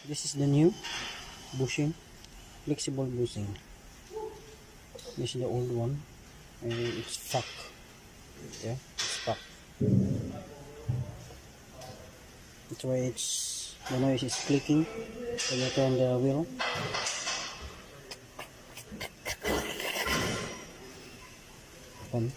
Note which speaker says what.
Speaker 1: This is the new bushing, flexible bushing. This is the old one, and it's stuck. Yeah, it's stuck. That's why the noise is clicking when you turn the wheel. Fun.